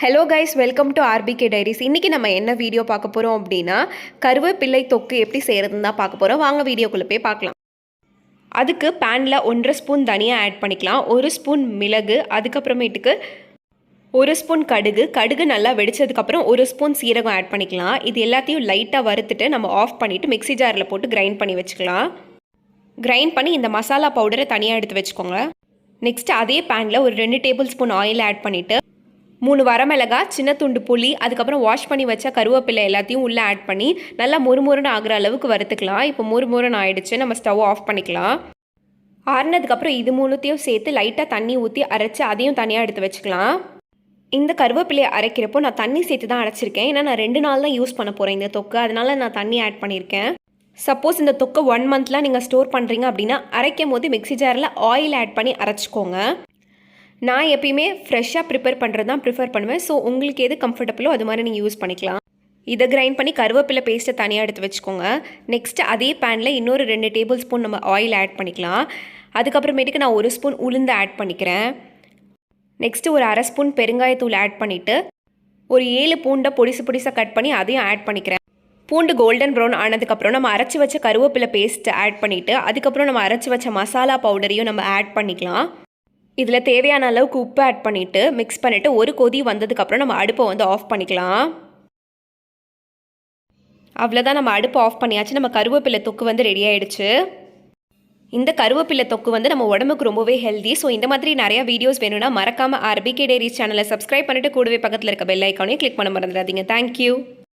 Hello guys, welcome to RBK diaries. இன்றைக்கி நம்ம என்ன வீடியோ பார்க்க போகிறோம் அப்படின்னா, கருவேப்பிள்ளை தொக்கு எப்படி செய்கிறதுன்னு தான் பார்க்க போகிறோம். வாங்க வீடியோக்குள்ளே போய் பார்க்கலாம். அதுக்கு பேனில் 1.5 ஸ்பூன் தனியாக ஆட் பண்ணிக்கலாம், 1 ஸ்பூன் மிளகு, அதுக்கப்புறமேட்டுக்கு 1 ஸ்பூன் கடுகு நல்லா வெடிச்சதுக்கப்புறம் 1 ஸ்பூன் சீரகம் ஆட் பண்ணிக்கலாம். இது எல்லாத்தையும் லைட்டாக வறுத்துட்டு நம்ம ஆஃப் பண்ணிவிட்டு மிக்ஸி ஜாரில் போட்டு கிரைண்ட் பண்ணி வச்சுக்கலாம். கிரைண்ட் பண்ணி இந்த மசாலா பவுடரை தனியாக எடுத்து வச்சுக்கோங்க. நெக்ஸ்ட் அதே பேனில் ஒரு 2 டேபிள் ஸ்பூன் ஆயில் ஆட் பண்ணிவிட்டு 3 வரமிளகாய், சின்ன துண்டு புளி, அதுக்கப்புறம் வாஷ் பண்ணி வச்ச கருவேப்பிலை எல்லாத்தையும் உள்ளே ஆட் பண்ணி நல்லா மொறுமொறுன்னு ஆகிற அளவுக்கு வறுத்துக்கலாம். இப்போ மொறுமொறுன்னு ஆகிடுச்சு, நம்ம ஸ்டவ் ஆஃப் பண்ணிக்கலாம். ஆறுனதுக்கப்புறம் இது மூணுத்தையும் சேர்த்து லைட்டாக தண்ணி ஊற்றி அரைச்சி அதையும் தனியாக எடுத்து வச்சுக்கலாம். இந்த கருவேப்பிலையை அரைக்கிறப்போ நான் தண்ணி சேர்த்து தான் அரைச்சிருக்கேன், ஏன்னா நான் 2 நாள் தான் யூஸ் பண்ண போகிறேன் இந்த தொக்கு, அதனால் நான் தண்ணி ஆட் பண்ணியிருக்கேன். சப்போஸ் இந்த தொக்கை 1 மந்த்லாம் நீங்கள் ஸ்டோர் பண்ணுறீங்க அப்படின்னா அரைக்கும் போது மிக்ஸி ஜாரில் ஆயில் ஆட் பண்ணி அரைச்சிக்கோங்க. நான் எப்பயுமே ஃப்ரெஷ்ஷாக ப்ரிப்பேர் பண்ணுறது தான் ப்ரிஃபர் பண்ணுவேன். ஸோ உங்களுக்கு எது கம்ஃபர்டபுளோ அது மாதிரி நீங்கள் யூஸ் பண்ணிக்கலாம். இதை கிரைண்ட் பண்ணி கருவேப்பிலை பேஸ்ட்டை தனியாக எடுத்து வச்சுக்கோங்க. நெக்ஸ்ட்டு அதே பேனில் இன்னொரு 2 டேபிள் ஸ்பூன் நம்ம ஆயில் ஆட் பண்ணிக்கலாம். அதுக்கப்புறமேட்டுக்கு நான் 1 ஸ்பூன் உளுந்து ஆட் பண்ணிக்கிறேன். நெக்ஸ்ட்டு ஒரு 1/2 ஸ்பூன் பெருங்காயத்தூள் ஆட் பண்ணிவிட்டு ஒரு 7 பூண்டை பொடிசாக கட் பண்ணி அதையும் ஆட் பண்ணிக்கிறேன். பூண்டு கோல்டன் ப்ரௌன் ஆனதுக்கப்புறம் நம்ம அரைச்சி வச்ச கருவேப்பிலை பேஸ்ட்டை ஆட் பண்ணிவிட்டு அதுக்கப்புறம் நம்ம அரைச்சி வச்ச மசாலா பவுடரையும் நம்ம ஆட் பண்ணிக்கலாம். இதில் தேவையான அளவுக்கு உப்பு ஆட் பண்ணிவிட்டு மிக்ஸ் பண்ணிவிட்டு ஒரு கொதி வந்ததுக்கப்புறம் நம்ம அடுப்பை வந்து ஆஃப் பண்ணிக்கலாம். அவ்வளோதான், நம்ம அடுப்பை ஆஃப் பண்ணியாச்சு. நம்ம கருவேப்பிலை தொக்கு வந்து ரெடி ஆகிடுச்சு. இந்த கருவேப்பிலை தொக்கு வந்து நம்ம உடம்புக்கு ரொம்பவே ஹெல்தி. ஸோ இந்த மாதிரி நிறையா வீடியோஸ் வேணும்னா மறக்காமல் ஆர்பிகே டைரிஸ் சேனலை சப்ஸ்கிரைப் பண்ணிவிட்டு கூடவே பக்கத்தில் இருக்க பெல் ஐக்கானையும் கிளிக் பண்ண மறந்துடாதீங்க. தேங்க்யூ.